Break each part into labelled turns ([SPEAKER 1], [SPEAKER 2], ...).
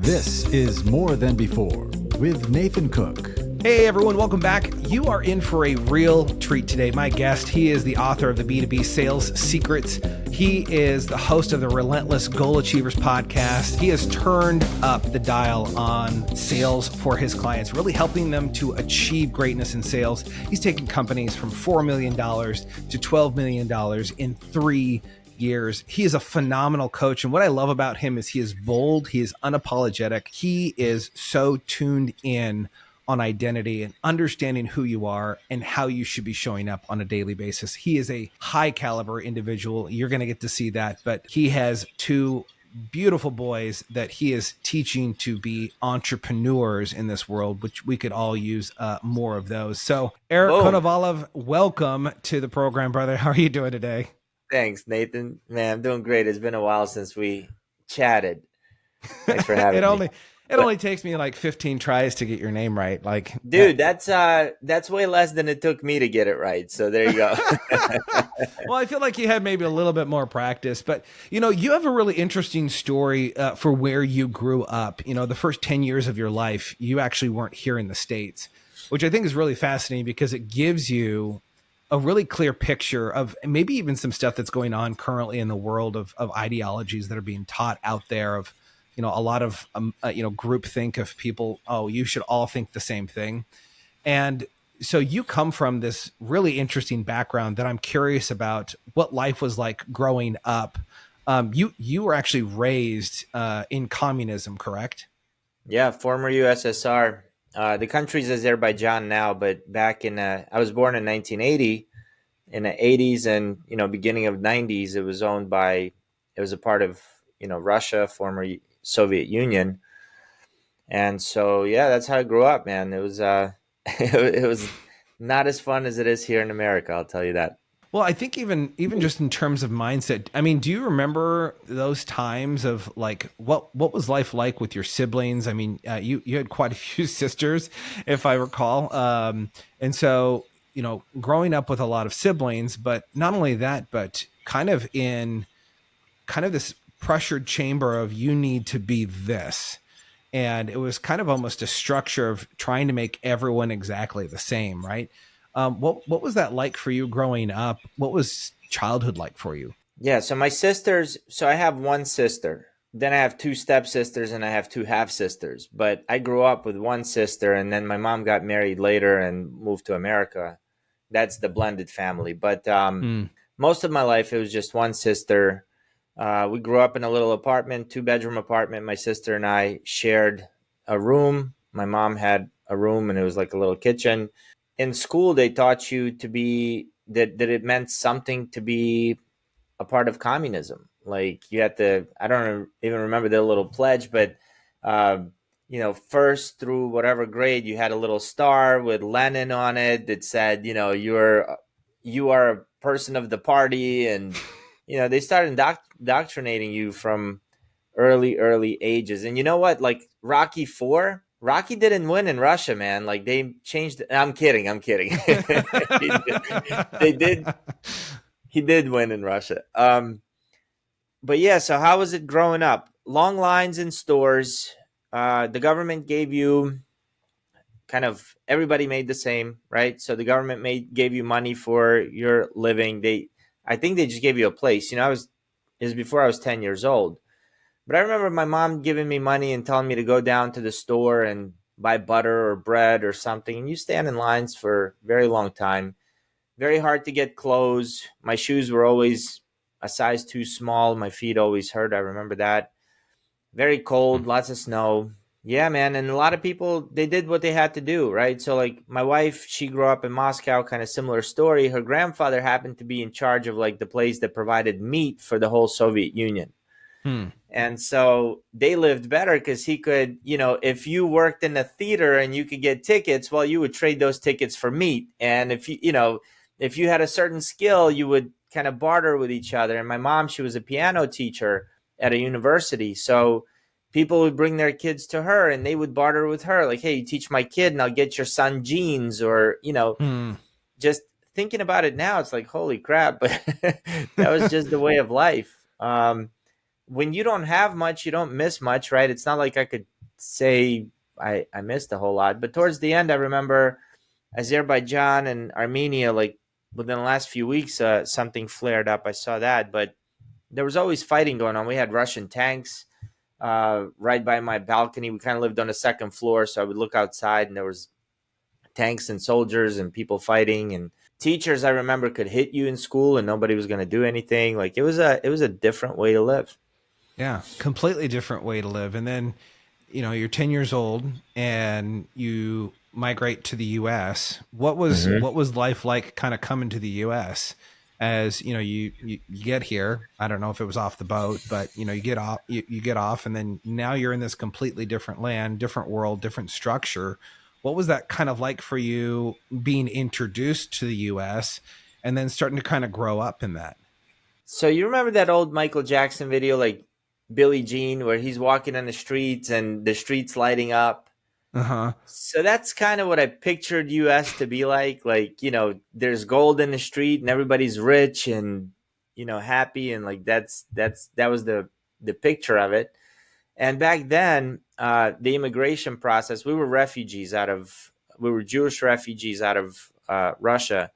[SPEAKER 1] This is More Than Before with Nathan Cook.
[SPEAKER 2] Hey everyone, welcome back. You are in for a real treat today. My guest, he is the author of the B2B Sales Secrets. He is the host of the Relentless Goal Achievers podcast. He has turned up the dial on sales for his clients, really helping them to achieve greatness in sales. He's taken companies from $4 million to $12 million in 3 years. He is a phenomenal coach. And what I love about him is he is bold. He is unapologetic. He is so tuned in on identity and understanding who you are and how you should be showing up on a daily basis. He is a high caliber individual. You're going to get to see that, but he has two beautiful boys that he is teaching to be entrepreneurs in this world, which we could all use more of those. So Eric Konovalov, welcome to the program, brother. How are you doing today?
[SPEAKER 3] Thanks, Nathan. Man, I'm doing great. It's been a while since we chatted. Thanks for having me.
[SPEAKER 2] It only takes me like 15 tries to get your name right.
[SPEAKER 3] Dude, that's way less than it took me to get it right. So there you go.
[SPEAKER 2] Well, I feel like you had maybe a little bit more practice, but you have a really interesting story for where you grew up. The first 10 years of your life, you actually weren't here in the States, which I think is really fascinating because it gives you a really clear picture of maybe even some stuff that's going on currently in the world of ideologies that are being taught out there of, a lot of, groupthink of people. Oh, you should all think the same thing. And so you come from this really interesting background that I'm curious about what life was like growing up. You were actually raised in communism, correct?
[SPEAKER 3] Yeah. Former USSR. The country's Azerbaijan now, but back in, I was born in 1980. In the 80s and, beginning of 90s, it was a part of, Russia, former Soviet Union. And so, yeah, that's how I grew up, man. It was, it was not as fun as it is here in America. I'll tell you that.
[SPEAKER 2] Well, I think even just in terms of mindset, I mean, do you remember those times of what was life like with your siblings? I mean, you had quite a few sisters, if I recall. And so, growing up with a lot of siblings, but not only that, but kind of this pressured chamber of you need to be this. And it was kind of almost a structure of trying to make everyone exactly the same, right? What was that like for you growing up? What was childhood like for you?
[SPEAKER 3] Yeah, so my sisters, I have one sister, then I have two stepsisters and I have two half sisters, but I grew up with one sister and then my mom got married later and moved to America. That's the blended family. But most of my life, it was just one sister. We grew up in a little apartment, 2-bedroom apartment. My sister and I shared a room. My mom had a room and it was like a little kitchen. In school, they taught you to be that it meant something to be a part of communism. Like you had to, I don't even remember the little pledge, but first through whatever grade, you had a little star with Lenin on it that said, you are a person of the party. And, they started indoctrinating you from early ages. And you know what? Like Rocky didn't win in Russia, man. Like they changed. I'm kidding. He did win in Russia. But yeah, so how was it growing up? Long lines in stores. The government gave you everybody made the same, right? So the government gave you money for your living. I think they just gave you a place. It was before I was 10 years old. But I remember my mom giving me money and telling me to go down to the store and buy butter or bread or something. And you stand in lines for a very long time. Very hard to get clothes. My shoes were always a size too small. My feet always hurt. I remember that. Very cold, lots of snow. Yeah, man. And a lot of people, they did what they had to do, right? So like my wife, she grew up in Moscow, kind of similar story. Her grandfather happened to be in charge of like the place that provided meat for the whole Soviet Union. And so they lived better because he could, if you worked in a theater and you could get tickets, well, you would trade those tickets for meat. And if you had a certain skill, you would kind of barter with each other. And my mom, she was a piano teacher at a university. So people would bring their kids to her and they would barter with her. Like, hey, you teach my kid and I'll get your son jeans or, just thinking about it now, it's like, holy crap. But that was just the way of life. When you don't have much, you don't miss much, right? It's not like I could say I missed a whole lot. But towards the end, I remember Azerbaijan and Armenia, like within the last few weeks, something flared up. I saw that, but there was always fighting going on. We had Russian tanks right by my balcony. We kind of lived on the second floor, so I would look outside, and there was tanks and soldiers and people fighting. And teachers, I remember, could hit you in school, and nobody was going to do anything. Like it was a different way to live.
[SPEAKER 2] Yeah, completely different way to live. And then, you're 10 years old and you migrate to the US. What was life like kind of coming to the US as, you get here. I don't know if it was off the boat, but you get off and then now you're in this completely different land, different world, different structure. What was that kind of like for you being introduced to the US and then starting to kind of grow up in that?
[SPEAKER 3] So you remember that old Michael Jackson video, like Billie Jean, where he's walking on the streets and the streets lighting up?
[SPEAKER 2] Uh-huh.
[SPEAKER 3] So that's kind of what I pictured US to be like. Like, there's gold in the street and everybody's rich and, happy. And like, that was the picture of it. And back then, the immigration process, we were Jewish refugees out of Russia.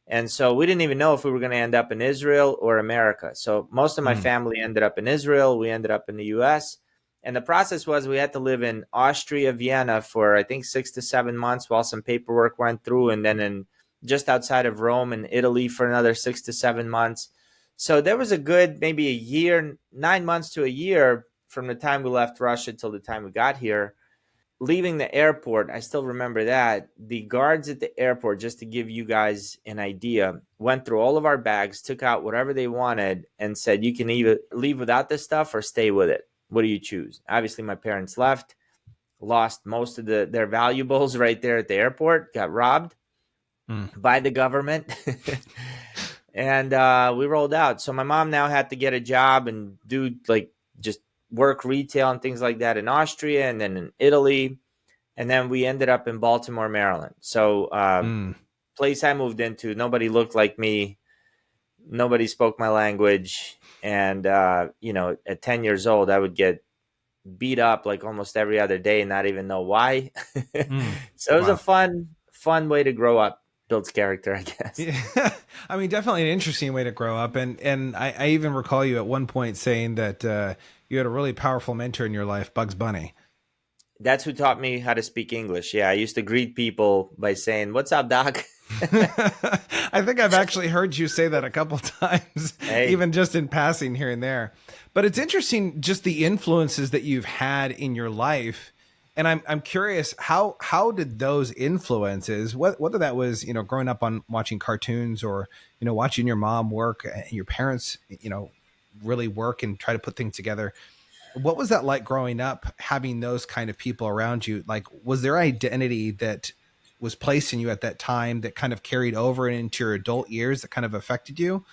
[SPEAKER 3] And so we didn't even know if we were going to end up in Israel or America. So most of my family ended up in Israel. We ended up in the US. And the process was we had to live in Austria, Vienna for, I think, 6 to 7 months while some paperwork went through. And then just outside of Rome in Italy for another 6 to 7 months. So there was a good maybe a year, 9 months to a year from the time we left Russia till the time we got here. Leaving the airport, I still remember that the guards at the airport, just to give you guys an idea, went through all of our bags, took out whatever they wanted, and said, you can either leave without this stuff or stay with it. What do you choose? Obviously, my parents left, lost most of their valuables right there at the airport, got robbed by the government. And we rolled out. So my mom now had to get a job and do like just work retail and things like that in Austria and then in Italy. And then we ended up in Baltimore, Maryland. So place I moved into, nobody looked like me. Nobody spoke my language. And, at 10 years old, I would get beat up like almost every other day and not even know why. So it was a fun way to grow up. Builds character, I guess.
[SPEAKER 2] Yeah. I mean, definitely an interesting way to grow up. And I even recall you at one point saying that you had a really powerful mentor in your life, Bugs Bunny.
[SPEAKER 3] That's who taught me how to speak English. Yeah, I used to greet people by saying, "What's up, Doc?"
[SPEAKER 2] I think I've actually heard you say that a couple times, even just in passing here and there. But it's interesting just the influences that you've had in your life. And I'm curious, how did those influences, whether that was, growing up on watching cartoons or, watching your mom work, your parents, really work and try to put things together. What was that like growing up, having those kind of people around you? Like, was there identity that was placed in you at that time that kind of carried over into your adult years that kind of affected you?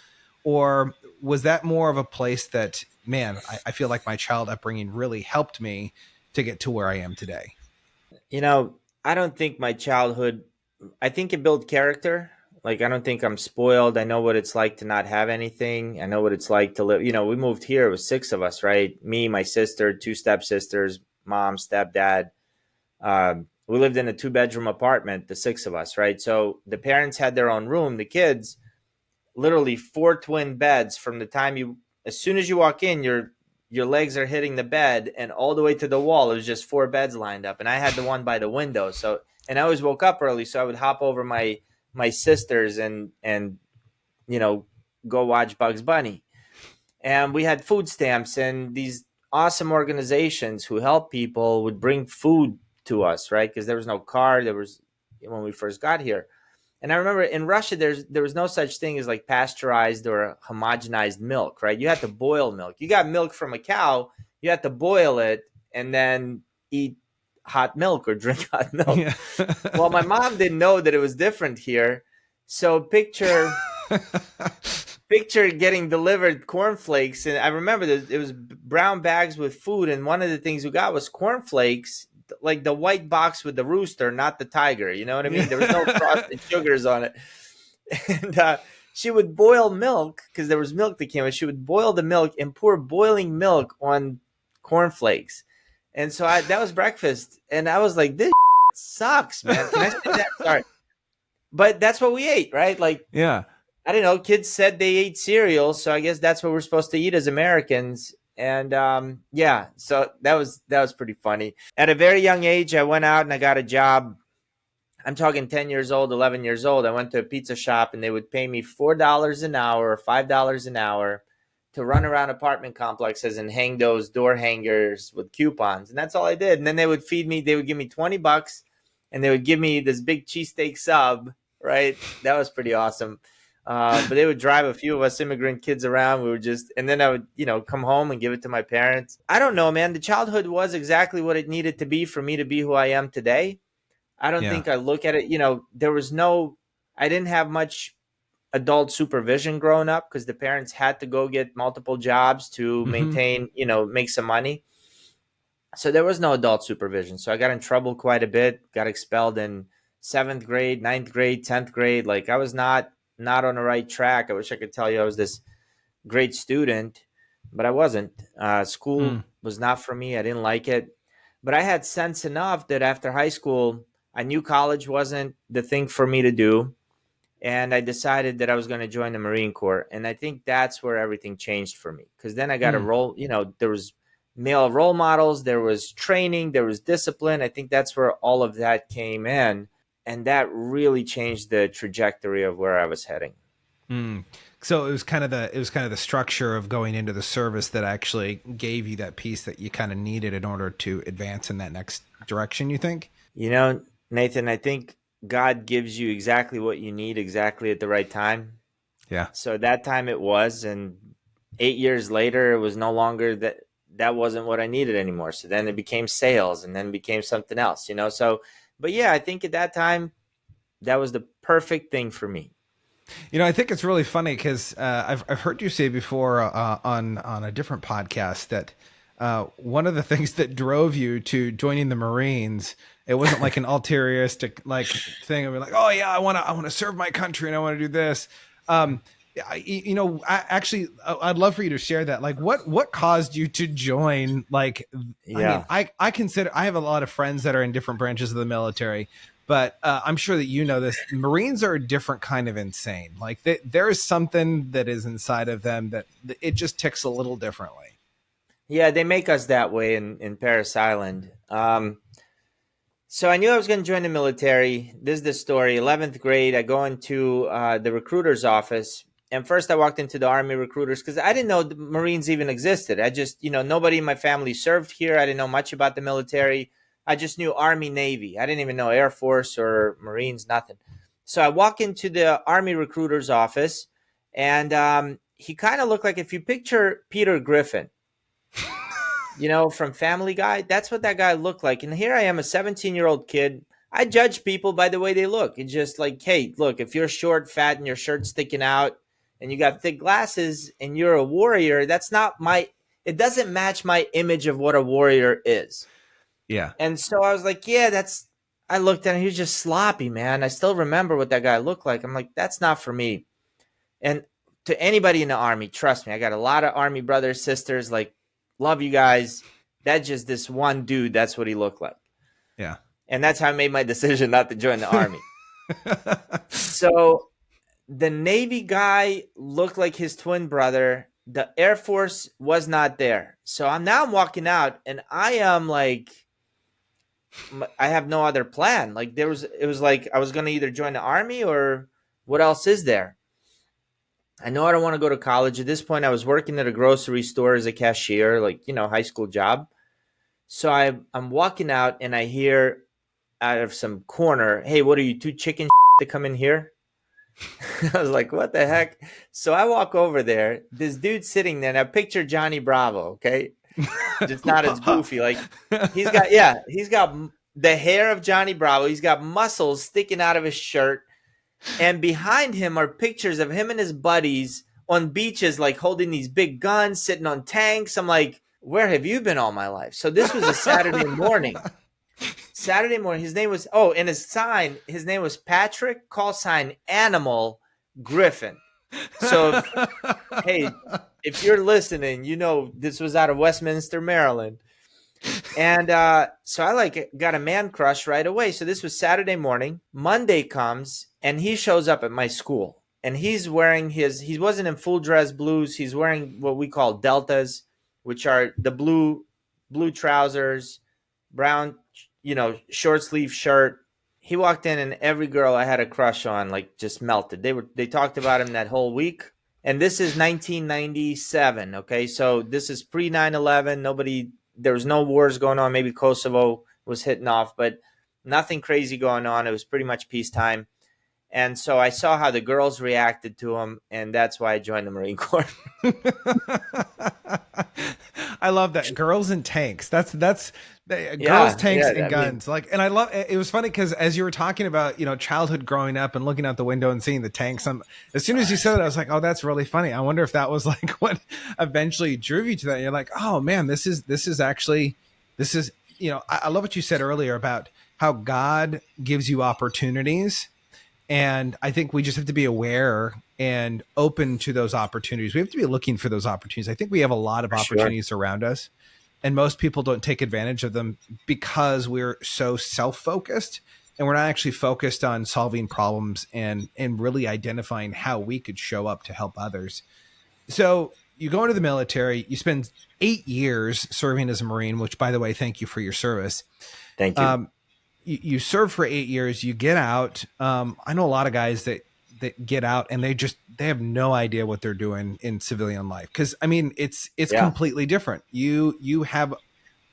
[SPEAKER 2] Or was that more of a place that, man, I feel like my child upbringing really helped me to get to where I am today?
[SPEAKER 3] I don't think my childhood, I think it built character. Like, I don't think I'm spoiled. I know what it's like to not have anything. I know what it's like to live. We moved here. It was 6 of us, right? Me, my sister, 2 stepsisters, mom, stepdad. We lived in a 2-bedroom apartment, the 6 of us, right? So the parents had their own room. The kids, literally 4 twin beds from the time as soon as you walk in, your legs are hitting the bed and all the way to the wall. It was just 4 beds lined up. And I had the one by the window. And I always woke up early. So I would hop over my sisters and go watch Bugs Bunny. And we had food stamps, and these awesome organizations who help people would bring food to us, right? Because there was no car. There was, when we first got here. And I remember in Russia, there was no such thing as like pasteurized or homogenized milk, right? You had to boil milk. You got milk from a cow, you had to boil it and then eat hot milk or drink hot milk.
[SPEAKER 2] Yeah.
[SPEAKER 3] Well, my mom didn't know that it was different here. So picture getting delivered cornflakes. And I remember it was brown bags with food. And one of the things we got was cornflakes, like the white box with the rooster, not the tiger. You know what I mean? There was no frosted sugars on it. And she would boil milk because there was milk that came in. She would boil the milk and pour boiling milk on cornflakes. And so that was breakfast. And I was like, this sucks, man. Can I say that? Sorry. But that's what we ate, right? Like,
[SPEAKER 2] Yeah.
[SPEAKER 3] I don't know. Kids said they ate cereal. So I guess that's what we're supposed to eat as Americans. And yeah, so that was pretty funny. At a very young age, I went out and I got a job. I'm talking 10 years old, 11 years old. I went to a pizza shop and they would pay me $4 an hour or $5 an hour to run around apartment complexes and hang those door hangers with coupons. And that's all I did. And then they would feed me, they would give me $20 and they would give me this big cheesesteak sub, right? That was pretty awesome. But they would drive a few of us immigrant kids around. We were just, and then I would, come home and give it to my parents. I don't know, man. The childhood was exactly what it needed to be for me to be who I am today. I don't
[SPEAKER 2] Yeah.
[SPEAKER 3] think I look at it, I didn't have much adult supervision growing up because the parents had to go get multiple jobs to
[SPEAKER 2] Mm-hmm.
[SPEAKER 3] maintain, make some money. So there was no adult supervision. So I got in trouble quite a bit, got expelled in 7th grade, 9th grade, 10th grade. Like I was not on the right track. I wish I could tell you I was this great student, but I wasn't. School was not for me. I didn't like it. But I had sense enough that after high school, I knew college wasn't the thing for me to do. And I decided that I was going to join the Marine Corps. And I think that's where everything changed for me. Because then I got a role, there was male role models, there was training, there was discipline. I think that's where all of that came in. And that really changed the trajectory of where I was heading.
[SPEAKER 2] So it was kind of the structure of going into the service that actually gave you that piece that you kind of needed in order to advance in that next direction, you think?
[SPEAKER 3] Nathan, I think God gives you exactly what you need exactly at the right time.
[SPEAKER 2] Yeah.
[SPEAKER 3] So that time it was, and 8 years later, it was no longer that wasn't what I needed anymore. So then it became sales and then it became something else, So, but yeah, I think at that time, that was the perfect thing for me.
[SPEAKER 2] I think it's really funny because I've heard you say before on a different podcast that one of the things that drove you to joining the Marines, it wasn't like an ulterior thing of like, oh yeah, I want to serve my country and I want to do this. I'd love for you to share that. Like, what caused you to join? Like,
[SPEAKER 3] Yeah.
[SPEAKER 2] I consider I have a lot of friends that are in different branches of the military. But I'm sure that you know this. Marines are a different kind of insane. Like there is something that is inside of them that it just ticks a little differently.
[SPEAKER 3] Yeah, they make us that way in Paris Island. So I knew I was going to join the military. This is the story. 11th grade, I go into the recruiter's office. And first I walked into the Army recruiters because I didn't know the Marines even existed. I just, nobody in my family served here. I didn't know much about the military. I just knew Army, Navy. I didn't even know Air Force or Marines, nothing. So I walk into the Army recruiter's office, and he kind of looked like, if you picture Peter Griffin, from Family Guy, that's what that guy looked like. And here I am, a 17-year-old kid. I judge people by the way they look. It's just like, hey, look, if you're short, fat, and your shirt's sticking out, and you got thick glasses, and you're a warrior, it doesn't match my image of what a warrior is.
[SPEAKER 2] Yeah.
[SPEAKER 3] And so I was like, yeah, I looked at him. He was just sloppy, man. I still remember what that guy looked like. I'm like, that's not for me. And to anybody in the Army, trust me, I got a lot of Army brothers, sisters, like, love you guys. That's just this one dude. That's what he looked like.
[SPEAKER 2] Yeah.
[SPEAKER 3] And that's how I made my decision not to join the Army. So the Navy guy looked like his twin brother. The Air Force was not there. So I'm walking out and I am like, I have no other plan. Like it was like I was going to either join the Army or what else is there? I know I don't want to go to college. At this point, I was working at a grocery store as a cashier, like, high school job. So I'm walking out and I hear out of some corner, hey, what are you, two chicken to come in here? I was like, what the heck? So I walk over there. This dude sitting there. Now picture Johnny Bravo, okay? Just not as goofy. Like he's got the hair of Johnny Bravo. He's got muscles sticking out of his shirt. And behind him are pictures of him and his buddies on beaches, like holding these big guns, sitting on tanks. I'm like, where have you been all my life? So this was a Saturday morning. His name was, and his name was Patrick, call sign Animal Griffin. So, hey, if you're listening, this was out of Westminster, Maryland. And so I like got a man crush right away. So this was Saturday morning. Monday comes and he shows up at my school. And he's wearing he wasn't in full dress blues. He's wearing what we call deltas, which are the blue trousers, brown, short sleeve shirt. He walked in and every girl I had a crush on like just melted. They talked about him that whole week. And this is 1997, okay? So this is pre 9/11. There was no wars going on. Maybe Kosovo was hitting off, but nothing crazy going on. It was pretty much peacetime. And so I saw how the girls reacted to him, and that's why I joined the Marine Corps.
[SPEAKER 2] I love that. Girls and tanks. That's girls,
[SPEAKER 3] Yeah,
[SPEAKER 2] tanks,
[SPEAKER 3] yeah.
[SPEAKER 2] and
[SPEAKER 3] I mean,
[SPEAKER 2] guns. Like, and I love it. Was funny because as you were talking about, childhood growing up and looking out the window and seeing the tanks, as soon as you said it, I was like, oh, that's really funny. I wonder if that was like what eventually drew you to that. And you're like, oh man, this is actually, I love what you said earlier about how God gives you opportunities. And I think we just have to be aware and open to those opportunities. We have to be looking for those opportunities. I think we have a lot of
[SPEAKER 3] for sure.
[SPEAKER 2] opportunities around us, and most people don't take advantage of them because we're so self-focused and we're not actually focused on solving problems and really identifying how we could show up to help others. So you go into the military, you spend 8 years serving as a Marine, which, by the way, thank you for your service.
[SPEAKER 3] Thank you.
[SPEAKER 2] You serve for 8 years, you get out. I know a lot of guys that get out and they have no idea what they're doing in civilian life. Cause I mean, it's completely different. You have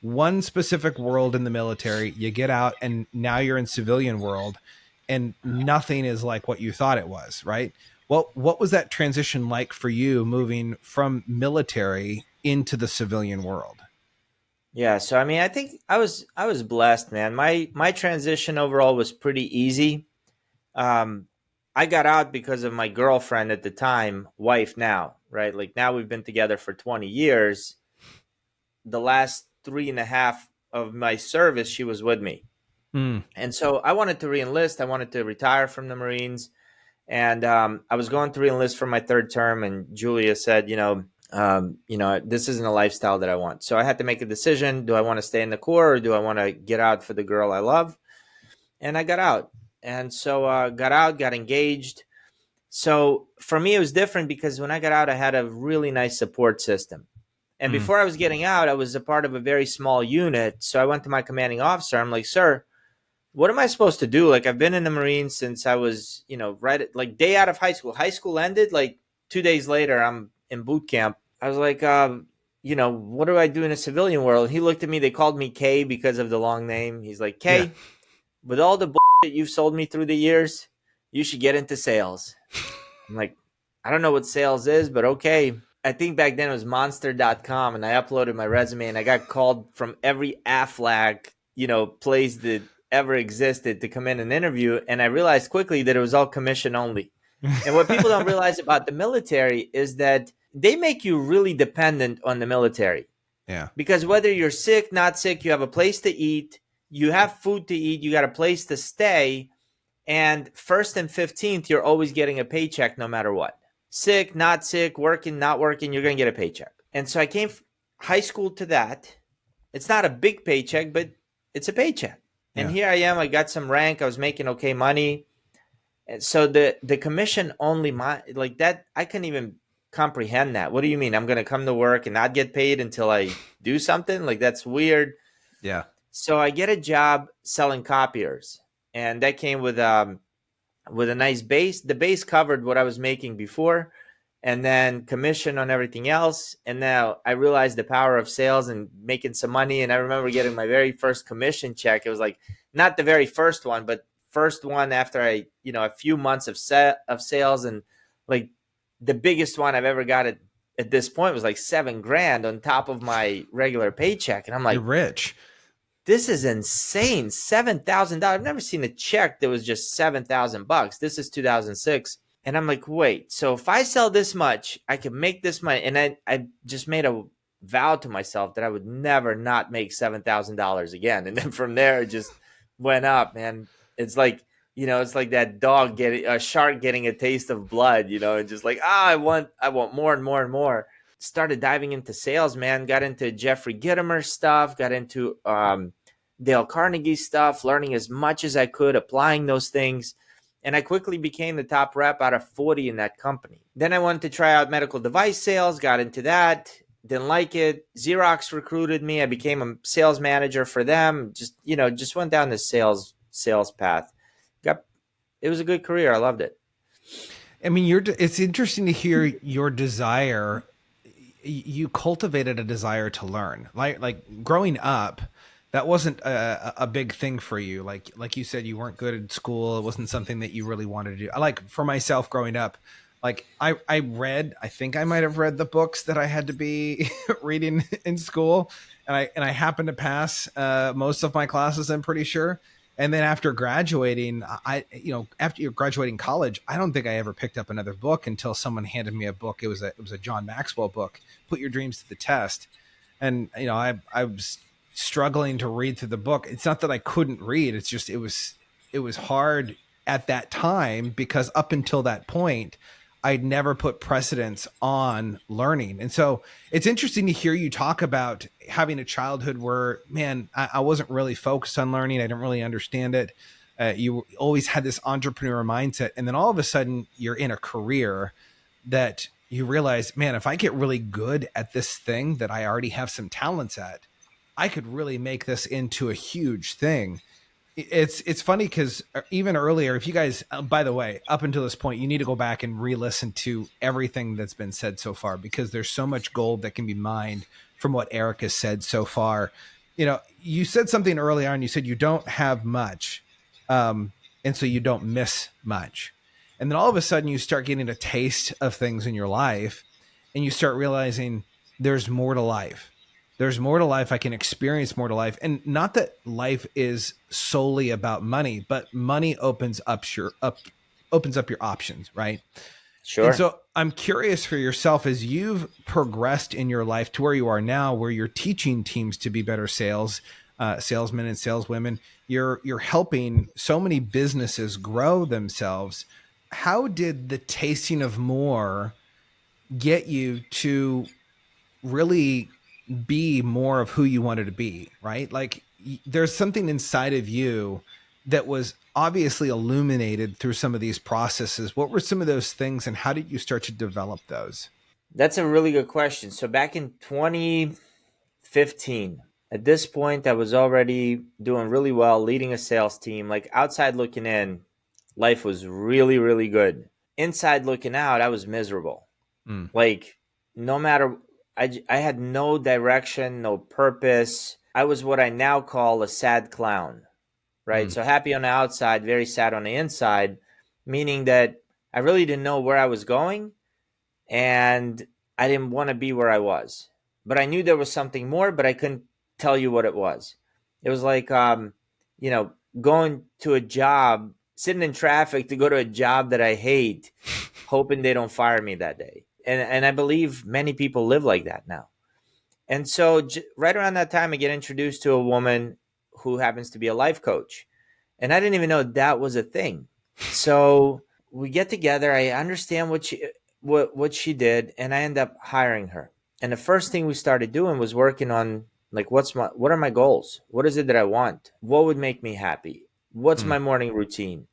[SPEAKER 2] one specific world in the military, you get out and now you're in civilian world and nothing is like what you thought it was. Right. Well, what was that transition like for you moving from military into the civilian world?
[SPEAKER 3] Yeah, so I mean, I think I was blessed, man. My transition overall was pretty easy. Um, I got out because of my girlfriend at the time, wife now, right? Like now we've been together for 20 years. The last three and a half of my service, she was with me.
[SPEAKER 2] Mm.
[SPEAKER 3] And so I wanted to reenlist. I wanted to retire from the Marines. And I was going to reenlist for my third term. And Julia said, this isn't a lifestyle that I want. So I had to make a decision. Do I want to stay in the Corps or do I want to get out for the girl I love? And I got out. And so got out, got engaged. So for me, it was different because when I got out, I had a really nice support system. And before I was getting out, I was a part of a very small unit. So I went to my commanding officer. I'm like, sir, what am I supposed to do? Like, I've been in the Marines since I was, right at like day out of high school. High school ended like 2 days later. I'm in boot camp. I was like, what do I do in a civilian world? He looked at me. They called me K because of the long name. He's like, K,
[SPEAKER 2] Yeah.
[SPEAKER 3] with all the bullshit you've sold me through the years, you should get into sales. I'm like, I don't know what sales is, but okay. I think back then it was monster.com and I uploaded my resume and I got called from every AFLAG, place that ever existed to come in and interview. And I realized quickly that it was all commission only. And what people don't realize about the military is that they make you really dependent on the military.
[SPEAKER 2] Yeah.
[SPEAKER 3] Because whether you're sick, not sick, you have a place to eat, you have food to eat, you got a place to stay. And 1st and 15th, you're always getting a paycheck no matter what. Sick, not sick, working, not working, you're going to get a paycheck. And so I came from high school to that. It's not a big paycheck, but it's a paycheck. And here I am, I got some rank, I was making okay money. And so the commission only, like that, I couldn't even comprehend that. What do you mean? I'm going to come to work and not get paid until I do something? Like, that's weird.
[SPEAKER 2] Yeah.
[SPEAKER 3] So I get a job selling copiers. And that came with a nice base. The base covered what I was making before, and then commission on everything else. And now I realized the power of sales and making some money. And I remember getting my very first commission check. It was like not the very first one, but first one after a few months of sales, and like the biggest one I've ever got at this point was like $7,000 on top of my regular paycheck. And I'm like,
[SPEAKER 2] you're rich.
[SPEAKER 3] This is insane. $7,000. I've never seen a check that was just $7,000. This is 2006. And I'm like, wait, so if I sell this much, I can make this money. And I just made a vow to myself that I would never not make $7,000 again. And then from there, it just went up, man. It's like, it's like that dog getting a shark getting a taste of blood, and just like, I want more and more and more. started diving into sales, man. Got into Jeffrey Gitomer stuff, got into Dale Carnegie stuff, learning as much as I could, applying those things. And I quickly became the top rep out of 40 in that company. Then I wanted to try out medical device sales, got into that, didn't like it. Xerox recruited me. I became a sales manager for them. Just went down this sales path. It was a good career. I loved it.
[SPEAKER 2] I mean, it's interesting to hear your desire. You cultivated a desire to learn. Like growing up, that wasn't a big thing for you. Like you said, you weren't good at school. It wasn't something that you really wanted to do. Like for myself growing up, like I think I might have read the books that I had to be reading in school. And I happened to pass most of my classes, I'm pretty sure. And then after graduating, after you're graduating college, I don't think I ever picked up another book until someone handed me a book. It was a John Maxwell book, Put Your Dreams to the Test. And, I was struggling to read through the book. It's not that I couldn't read. It's just, it was hard at that time because up until that point, I'd never put precedence on learning. And so it's interesting to hear you talk about having a childhood where, man, I wasn't really focused on learning. I didn't really understand it. You always had this entrepreneur mindset. And then all of a sudden you're in a career that you realize, man, if I get really good at this thing that I already have some talents at, I could really make this into a huge thing. It's funny because even earlier, if you guys, by the way, up until this point, you need to go back and re-listen to everything that's been said so far, because there's so much gold that can be mined from what Eric has said so far. You said something early on. You said you don't have much, and so you don't miss much. And then all of a sudden you start getting a taste of things in your life and you start realizing there's more to life. There's more to life. I can experience more to life. And not that life is solely about money, but money opens up your options, right?
[SPEAKER 3] Sure.
[SPEAKER 2] And so I'm curious for yourself, as you've progressed in your life to where you are now, where you're teaching teams to be better salesmen and saleswomen, you're helping so many businesses grow themselves. How did the tasting of more get you to really be more of who you wanted to be, right? Like there's something inside of you that was obviously illuminated through some of these processes. What were some of those things and how did you start to develop those?
[SPEAKER 3] That's a really good question. So back in 2015, at this point, I was already doing really well, leading a sales team. Like outside looking in, life was really, really good. Inside looking out, I was miserable. Like no matter, I had no direction, no purpose. I was what I now call a sad clown, right? So happy on the outside, very sad on the inside, meaning that I really didn't know where I was going and I didn't want to be where I was. But I knew there was something more, but I couldn't tell you what it was. It was like, going to a job, sitting in traffic to go to a job that I hate, hoping they don't fire me that day. And I believe many people live like that now. And so right around that time, I get introduced to a woman who happens to be a life coach. And I didn't even know that was a thing. So we get together. I understand what she did, and I end up hiring her. And the first thing we started doing was working on like, what are my goals? What is it that I want? What would make me happy? What's my morning routine?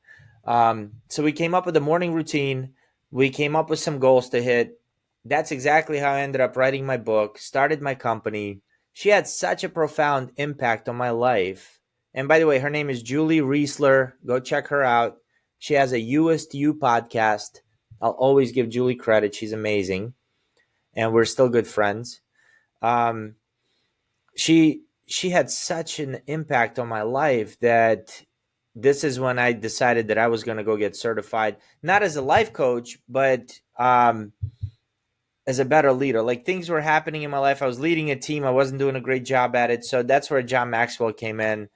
[SPEAKER 3] So we came up with a morning routine. We came up with some goals to hit. That's exactly how I ended up writing my book, started my company. She had such a profound impact on my life. And by the way, her name is Julie Riesler. Go check her out. She has a US to You podcast. I'll always give Julie credit. She's amazing. And we're still good friends. She had such an impact on my life that this is when I decided that I was going to go get certified, not as a life coach, but as a better leader. Like things were happening in my life. I was leading a team. I wasn't doing a great job at it. So that's where John Maxwell came in.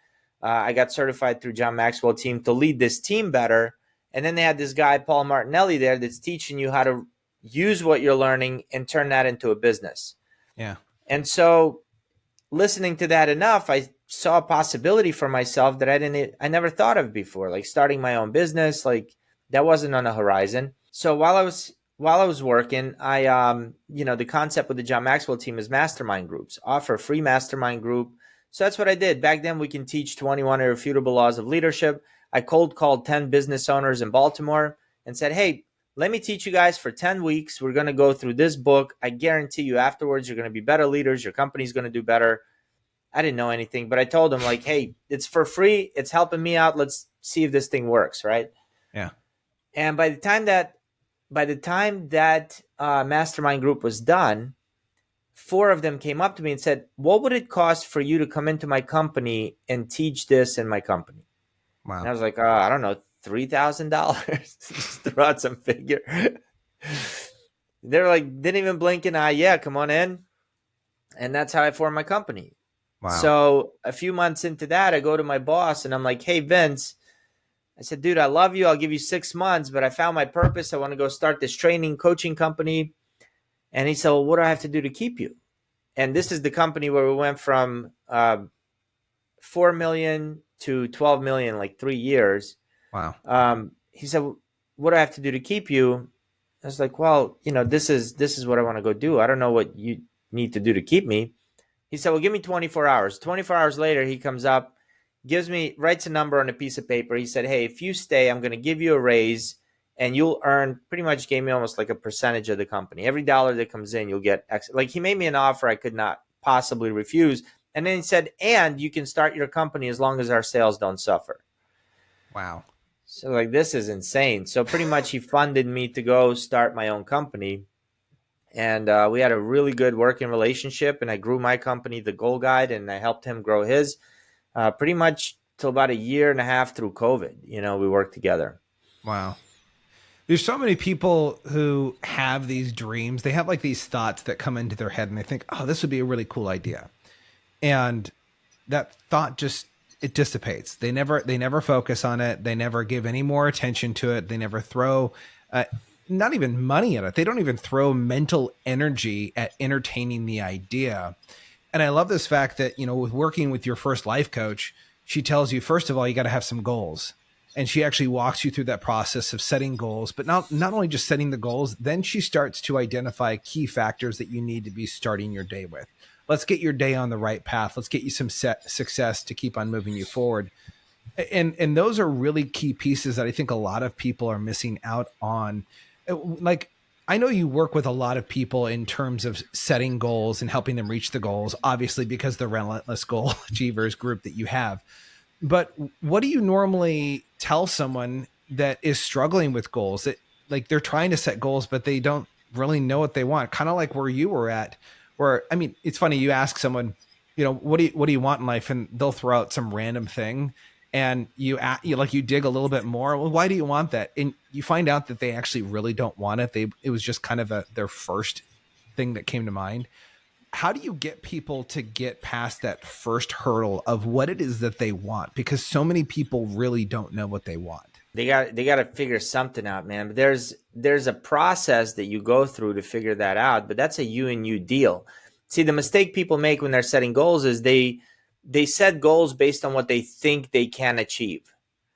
[SPEAKER 3] I got certified through John Maxwell team to lead this team better. And then they had this guy, Paul Martinelli, there that's teaching you how to use what you're learning and turn that into a business.
[SPEAKER 2] Yeah.
[SPEAKER 3] And so listening to that enough, I saw a possibility for myself that I never thought of before, like starting my own business. Like that wasn't on the horizon. So while I was while I was working, the concept with the John Maxwell team is mastermind groups. Offer a free mastermind group. So that's what I did. Back then, we can teach 21 irrefutable laws of leadership. I cold called 10 business owners in Baltimore and said, hey, let me teach you guys for 10 weeks. We're going to go through this book. I guarantee you afterwards, you're going to be better leaders. Your company's going to do better. I didn't know anything, but I told them like, hey, it's for free. It's helping me out. Let's see if this thing works. Right.
[SPEAKER 2] Yeah.
[SPEAKER 3] And by the time that mastermind group was done, 4 of them came up to me and said, what would it cost for you to come into my company and teach this in my company?
[SPEAKER 2] Wow.
[SPEAKER 3] And I was like, I don't know, $3,000. Just throw out some figure. They're like, didn't even blink an eye. Yeah, come on in. And that's how I formed my company.
[SPEAKER 2] Wow.
[SPEAKER 3] So a few months into that, I go to my boss and I'm like, hey, Vince, I said, dude, I love you. I'll give you 6 months, but I found my purpose. I want to go start this training coaching company. And he said, well, what do I have to do to keep you? And this is the company where we went from 4 million to 12 million, like 3 years.
[SPEAKER 2] Wow.
[SPEAKER 3] He said, what do I have to do to keep you? I was like, well, this is what I want to go do. I don't know what you need to do to keep me. He said, well, give me 24 hours. 24 hours later, he comes up, writes a number on a piece of paper. He said, hey, if you stay, I'm going to give you a raise and you'll earn, pretty much gave me almost like a percentage of the company. Every dollar that comes in, you'll get X. Like he made me an offer I could not possibly refuse. And then he said, and you can start your company as long as our sales don't suffer.
[SPEAKER 2] Wow.
[SPEAKER 3] So like, this is insane. So pretty much he funded me to go start my own company. And we had a really good working relationship, and I grew my company, The Goal Guide, and I helped him grow his pretty much till about 1.5 years through COVID. We worked together.
[SPEAKER 2] Wow. There's so many people who have these dreams. They have like these thoughts that come into their head and they think, oh, this would be a really cool idea. And that thought it dissipates. They never focus on it. They never give any more attention to it. They never throw not even money at it. They don't even throw mental energy at entertaining the idea. And I love this fact that, with working with your first life coach, she tells you, first of all, you got to have some goals. And she actually walks you through that process of setting goals, but not only just setting the goals, then she starts to identify key factors that you need to be starting your day with. Let's get your day on the right path. Let's get you some success to keep on moving you forward. And those are really key pieces that I think a lot of people are missing out on. Like, I know you work with a lot of people in terms of setting goals and helping them reach the goals, obviously because the Relentless Goal Achievers group that you have. But what do you normally tell someone that is struggling with goals, that like they're trying to set goals, but they don't really know what they want? Kind of like where you were at, where, I mean, it's funny. You ask someone, what do you want in life? And they'll throw out some random thing. And you dig a little bit more. Well, why do you want that? And you find out that they actually really don't want it. It was just kind of their first thing that came to mind. How do you get people to get past that first hurdle of what it is that they want? Because so many people really don't know what they want.
[SPEAKER 3] They got to figure something out, man. But there's a process that you go through to figure that out. But that's a you and you deal. See, the mistake people make when they're setting goals is they set goals based on what they think they can achieve.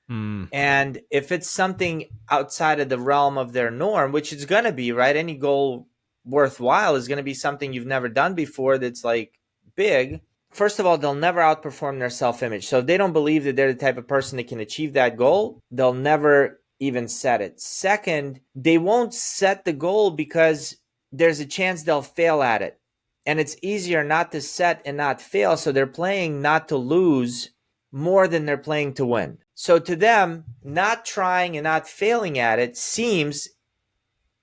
[SPEAKER 3] And if it's something outside of the realm of their norm, which it's going to be, right? Any goal worthwhile is going to be something you've never done before that's like big. First of all, they'll never outperform their self-image. So if they don't believe that they're the type of person that can achieve that goal, they'll never even set it. Second, they won't set the goal because there's a chance they'll fail at it. And it's easier not to set and not fail. So they're playing not to lose more than they're playing to win. So to them, not trying and not failing at it seems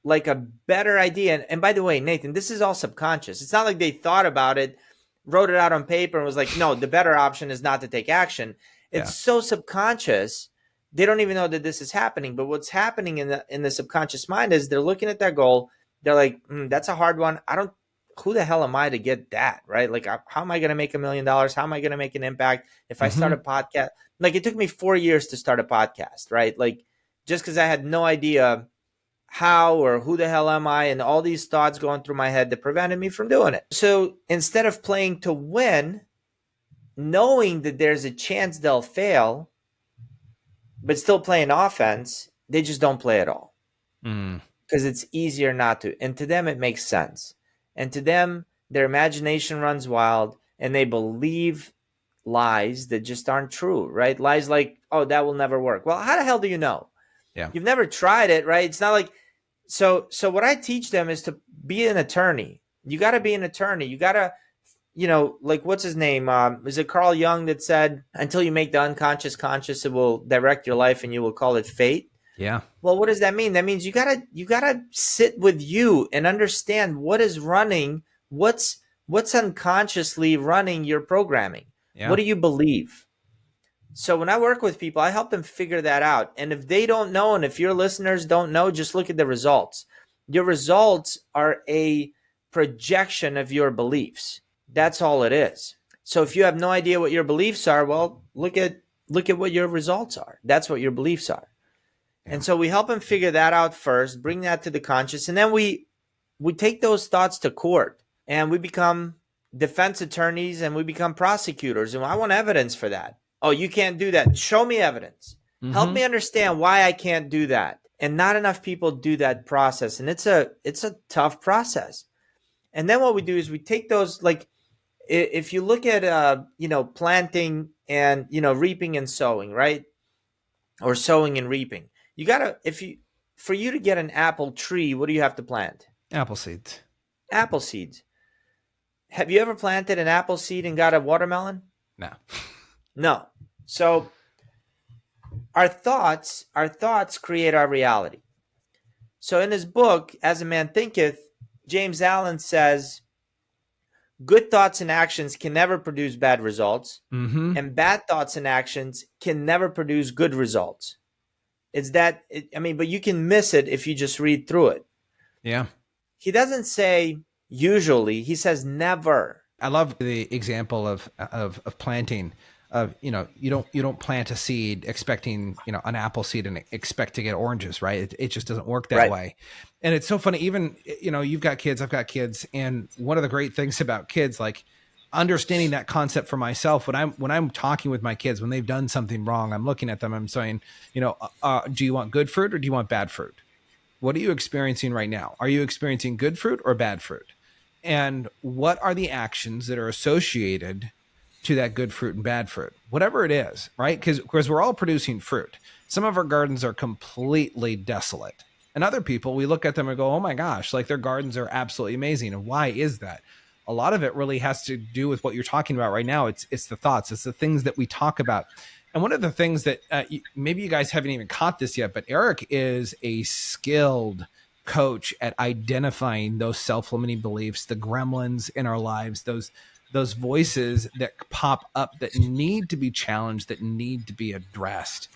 [SPEAKER 3] like a better idea. And by the way, Nathan, this is all subconscious. It's not like they thought about it, wrote it out on paper and was like, no, the better option is not to take action. It's so subconscious. They don't even know that this is happening. But what's happening in the subconscious mind is they're looking at their goal. They're like, that's a hard one. Who the hell am I to get that, right? Like, how am I going to make $1 million? How am I going to make an impact if I start a podcast? Like, it took me 4 years to start a podcast, right? Like, just because I had no idea how or who the hell am I, and all these thoughts going through my head that prevented me from doing it. So instead of playing to win, knowing that there's a chance they'll fail, but still playing offense, they just don't play at all. because it's easier not to. And to them, it makes sense. And to them, their imagination runs wild and they believe lies that just aren't true, right? Lies like, oh, that will never work. Well, how the hell do you know?
[SPEAKER 2] Yeah.
[SPEAKER 3] You've never tried it, right? It's not like, so what I teach them is to be an attorney. You got to be an attorney. You got to, like what's his name? Is it Carl Jung that said, until you make the unconscious conscious, it will direct your life and you will call it fate?
[SPEAKER 2] Yeah.
[SPEAKER 3] Well, what does that mean? That means you gotta sit with you and understand what is running, what's unconsciously running your programming.
[SPEAKER 2] Yeah.
[SPEAKER 3] What do you believe? So when I work with people, I help them figure that out. And if they don't know, and if your listeners don't know, just look at the results. Your results are a projection of your beliefs. That's all it is. So if you have no idea what your beliefs are, well, look at what your results are. That's what your beliefs are. Yeah. And so we help them figure that out first, bring that to the conscious, and then we take those thoughts to court and we become defense attorneys and we become prosecutors. And I want evidence for that. Oh, you can't do that. Show me evidence. Mm-hmm. Help me understand why I can't do that. And not enough people do that process. And it's a tough process. And then what we do is we take those, like, if you look at, planting and, reaping and sowing, right? Or sowing and reaping. You gotta, for you to get an apple tree, what do you have to plant?
[SPEAKER 2] Apple seeds.
[SPEAKER 3] Apple seeds. Have you ever planted an apple seed and got a watermelon?
[SPEAKER 2] No.
[SPEAKER 3] No. So our thoughts create our reality. So in his book, As a Man Thinketh, James Allen says, good thoughts and actions can never produce bad results, and bad thoughts and actions can never produce good results. But you can miss it if you just read through it.
[SPEAKER 2] Yeah.
[SPEAKER 3] He doesn't say usually, he says never.
[SPEAKER 2] I love the example of planting. You don't plant a seed expecting, an apple seed and expect to get oranges, right? It just doesn't work that way. And it's so funny, even, you've got kids, I've got kids. And one of the great things about kids, like understanding that concept for myself, when I'm talking with my kids, when they've done something wrong, I'm looking at them, I'm saying, do you want good fruit or do you want bad fruit? What are you experiencing right now? Are you experiencing good fruit or bad fruit? And what are the actions that are associated to that good fruit and bad fruit, whatever it is, right? Because we're all producing fruit. Some of our gardens are completely desolate. And other people, we look at them and go, oh my gosh, like their gardens are absolutely amazing. And why is that? A lot of it really has to do with what you're talking about right now. It's the thoughts. It's the things that we talk about. And one of the things that maybe you guys haven't even caught this yet, but Eric is a skilled coach at identifying those self-limiting beliefs, the gremlins in our lives, those voices that pop up that need to be challenged, that need to be addressed.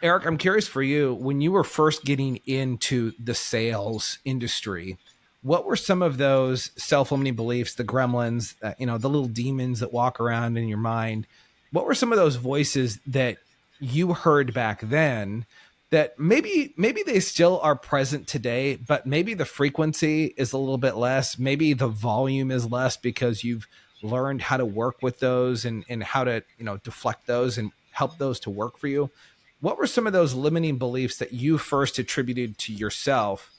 [SPEAKER 2] Eric, I'm curious for you, when you were first getting into the sales industry, what were some of those self-limiting beliefs, the gremlins, the little demons that walk around in your mind? What were some of those voices that you heard back then that maybe they still are present today, but maybe the frequency is a little bit less, maybe the volume is less because you've learned how to work with those and how to, deflect those and help those to work for you? What were some of those limiting beliefs that you first attributed to yourself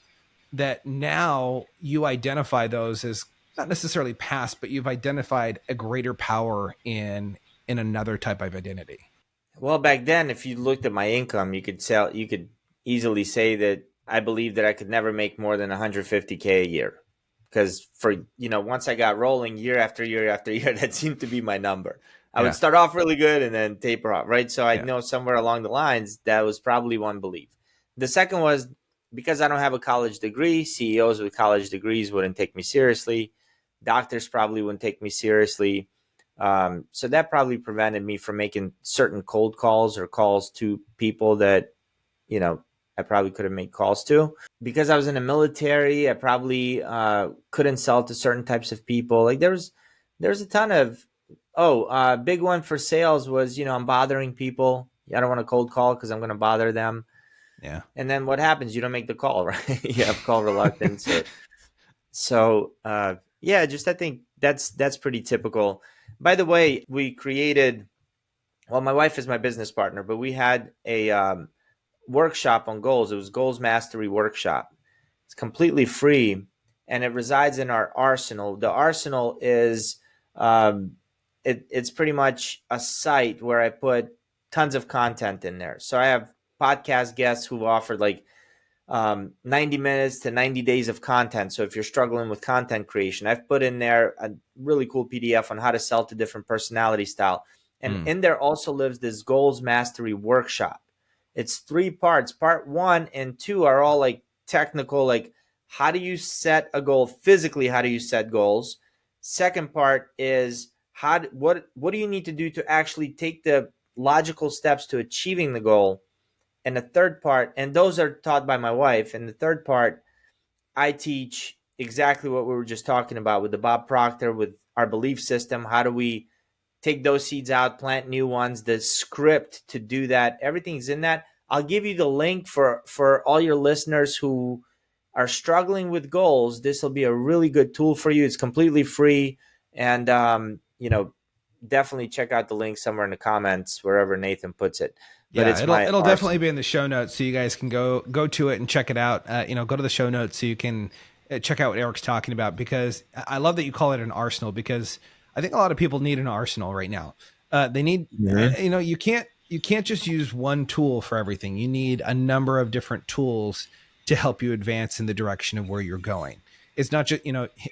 [SPEAKER 2] that now you identify those as not necessarily past, but you've identified a greater power in another type of identity?
[SPEAKER 3] Well, back then, if you looked at my income, you could easily say that I believed that I could never make more than 150K a year. Because once I got rolling year after year after year, that seemed to be my number. I would start off really good and then taper off, right? So I know somewhere along the lines, that was probably one belief. The second was, because I don't have a college degree, CEOs with college degrees wouldn't take me seriously. Doctors probably wouldn't take me seriously. So that probably prevented me from making certain cold calls or calls to people that, I probably could have made calls to. Because I was in the military, I probably couldn't sell to certain types of people. Like there's a ton of, big one for sales was, I'm bothering people. I don't want to cold call because I'm going to bother them.
[SPEAKER 2] Yeah.
[SPEAKER 3] And then what happens? You don't make the call, right? You have call reluctance. I think that's pretty typical. By the way, we created, my wife is my business partner, but we had a workshop on goals. It was Goals Mastery Workshop. It's completely free, and it resides in our arsenal. The arsenal is um, it's pretty much a site where I put tons of content in there. So I have podcast guests who've offered like 90 minutes to 90 days of content. So if you're struggling with content creation, I've put in there a really cool PDF on how to sell to different personality style. And in there also lives this goals mastery workshop. It's 3 parts. Part 1 and 2 are all like technical, like how do you set a goal physically? How do you set goals? Second part is what do you need to do to actually take the logical steps to achieving the goal? And the third part, and those are taught by my wife. And the third part, I teach exactly what we were just talking about with the Bob Proctor, with our belief system. How do we take those seeds out, plant new ones, the script to do that? Everything's in that. I'll give you the link for all your listeners who are struggling with goals. This will be a really good tool for you. It's completely free. And, definitely check out the link somewhere in the comments, wherever Nathan puts it. But
[SPEAKER 2] Yeah,
[SPEAKER 3] it's my
[SPEAKER 2] it'll definitely
[SPEAKER 3] arsenal.
[SPEAKER 2] be in the show notes, so you guys can go to it and check it out. Go to the show notes so you can check out what Eric's talking about, because I love that you call it an arsenal, because I think a lot of people need an arsenal right now. They need, you can't just use one tool for everything. You need a number of different tools to help you advance in the direction of where you're going. It's not just,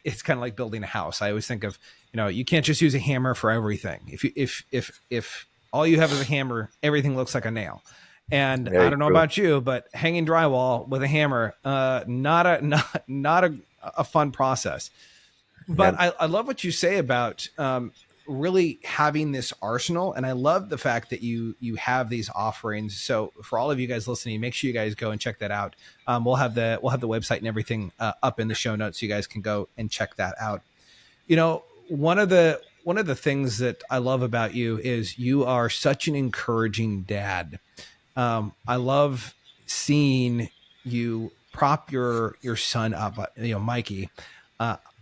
[SPEAKER 2] it's kind of like building a house. I always think of, you can't just use a hammer for everything. If all you have is a hammer, everything looks like a nail. And I
[SPEAKER 3] Very
[SPEAKER 2] don't know
[SPEAKER 3] true.
[SPEAKER 2] about you, but hanging drywall with a hammer, not a fun process. But
[SPEAKER 3] Yep.
[SPEAKER 2] I love what you say about really having this arsenal, and I love the fact that you have these offerings. So for all of you guys listening, make sure you guys go and check that out. We'll have the website and everything up in the show notes, so you guys can go and check that out. One of the things that I love about you is you are such an encouraging dad. I love seeing you prop your son up, Mikey.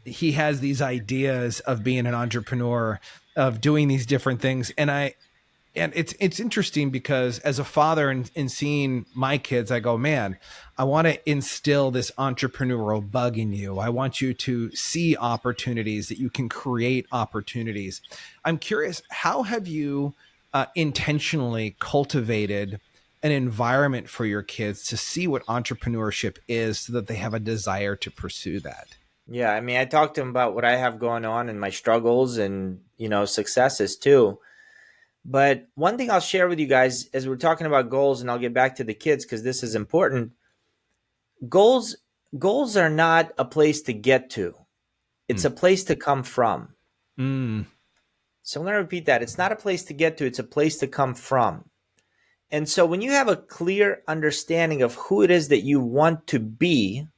[SPEAKER 2] He has these ideas of being an entrepreneur, of doing these different things. And it's interesting, because as a father and seeing my kids, I go, man, I want to instill this entrepreneurial bug in you. I want you to see opportunities, that you can create opportunities. I'm curious, how have you intentionally cultivated an environment for your kids to see what entrepreneurship is, so that they have a desire to pursue that?
[SPEAKER 3] Yeah, I mean, I talked to him about what I have going on and my struggles and, successes too. But one thing I'll share with you guys as we're talking about goals, and I'll get back to the kids because this is important. Goals goals are not a place to get to. It's
[SPEAKER 2] Mm.
[SPEAKER 3] a place to come from.
[SPEAKER 2] Mm.
[SPEAKER 3] So I'm going to repeat that. It's not a place to get to, it's a place to come from. And so when you have a clear understanding of who it is that you want to be,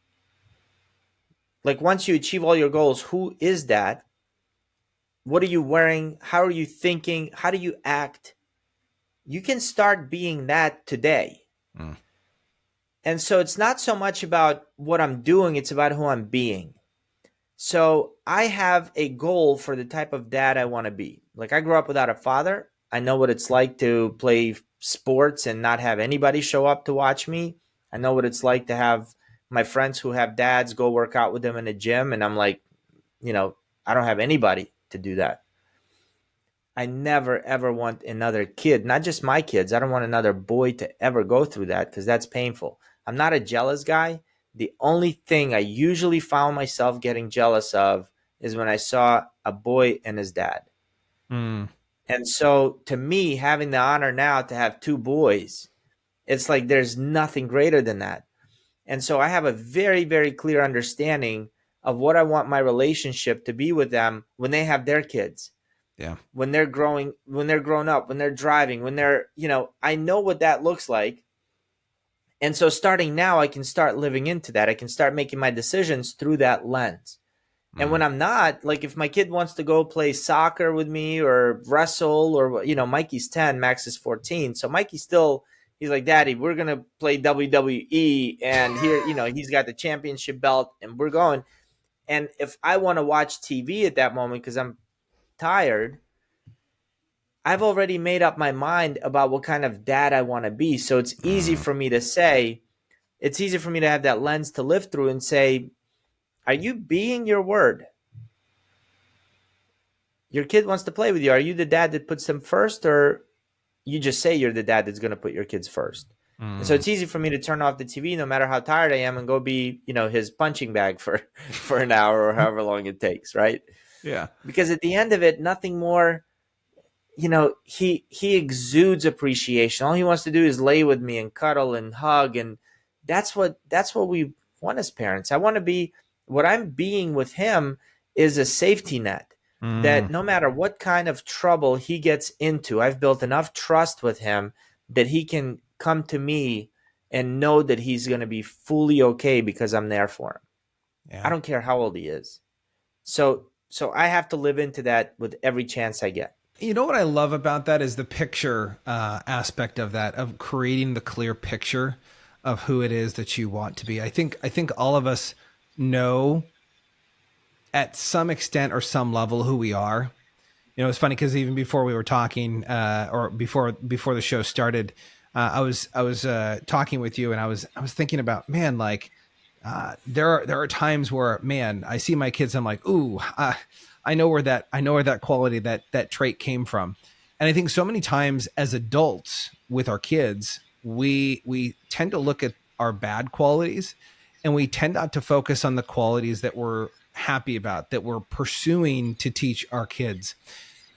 [SPEAKER 3] like once you achieve all your goals, who is that? What are you wearing? How are you thinking? How do you act? You can start being that today.
[SPEAKER 2] Mm.
[SPEAKER 3] And so it's not so much about what I'm doing, it's about who I'm being. So I have a goal for the type of dad I want to be. Like I grew up without a father. I know what it's like to play sports and not have anybody show up to watch me. I know what it's like to have my friends who have dads go work out with them in a gym. And I'm like, I don't have anybody to do that. I never, ever want another kid, not just my kids. I don't want another boy to ever go through that because that's painful. I'm not a jealous guy. The only thing I usually found myself getting jealous of is when I saw a boy and his dad.
[SPEAKER 2] Mm.
[SPEAKER 3] And so to me, having the honor now to have 2 boys, it's like there's nothing greater than that. And so I have a very, very clear understanding of what I want my relationship to be with them when they have their kids,
[SPEAKER 2] Yeah.
[SPEAKER 3] when they're growing, when they're grown up, when they're driving, when they're, I know what that looks like. And so starting now, I can start living into that. I can start making my decisions through that lens. And when I'm not, like if my kid wants to go play soccer with me or wrestle or, Mikey's 10, Max is 14. So Mikey still, he's like, Daddy, we're going to play WWE. And here, he's got the championship belt and we're going. And if I want to watch TV at that moment because I'm tired, I've already made up my mind about what kind of dad I want to be. So it's easy for me to say, it's easy for me to have that lens to live through and say, are you being your word? Your kid wants to play with you. Are you the dad that puts them first, or you just say you're the dad that's going to put your kids first? And so it's easy for me to turn off the TV no matter how tired I am and go be, his punching bag for an hour or however long it takes, right?
[SPEAKER 2] Yeah.
[SPEAKER 3] Because at the end of it, nothing more, he exudes appreciation. All he wants to do is lay with me and cuddle and hug, and that's what we want as parents. I want to be, what I'm being with him is a safety net that no matter what kind of trouble he gets into, I've built enough trust with him that he can come to me and know that he's going to be fully okay because I'm there for him.
[SPEAKER 2] Yeah.
[SPEAKER 3] I don't care how old he is. So I have to live into that with every chance I get.
[SPEAKER 2] You know what I love about that is the picture aspect of that, of creating the clear picture of who it is that you want to be. I think all of us know at some extent or some level who we are. It's funny because even before we were talking, or before the show started, I was talking with you, and I was thinking about, man, like there are times where, man, I see my kids, I'm like, ooh, I know where that quality, that trait came from. And I think so many times as adults with our kids, we tend to look at our bad qualities, and we tend not to focus on the qualities that we're happy about, that we're pursuing to teach our kids.